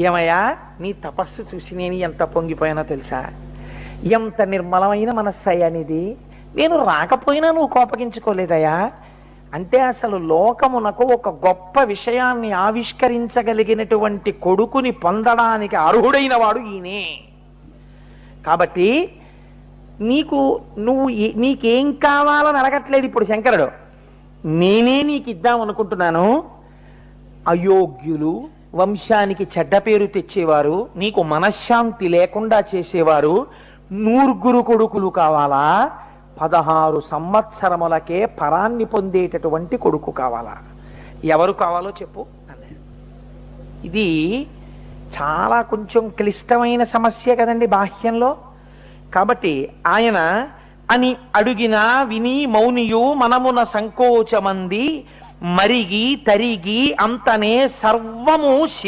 ఏమయ్యా, నీ తపస్సు చూసి నేను ఎంత పొంగిపోయానో తెలుసా? ఎంత నిర్మలమైన మనస్సయ్యా నీది. నేను రాకపోయినా నువ్వు కోపగించుకోలేదయ్యా. అంటే అసలు లోకమునకు ఒక గొప్ప విషయాన్ని ఆవిష్కరించగలిగినటువంటి కొడుకుని పొందడానికి అర్హుడైన వాడు ఈయనే. కాబట్టి నీకేం కావాలని అడగట్లేదు ఇప్పుడు శంకరుడు. నేనే నీకు ఇద్దామనుకుంటున్నాను. అయోగ్యులు, వంశానికి చెడ్డ పేరు తెచ్చేవారు, నీకు మనశ్శాంతి లేకుండా చేసేవారు 100 కొడుకులు కావాలా? 16 సంవత్సరములకే పరాన్ని పొందేటటువంటి కొడుకు కావాలా? ఎవరు కావాలో చెప్పు అన్నాడు. ఇది చాలా కొంచెం క్లిష్టమైన సమస్య కదండి బాహ్యంలో. కాబట్టి ఆయన అని అడుగినా విని మౌనియు మనమున సంకోచమంది మరిగి తరిగి అంతనే సర్వము శివ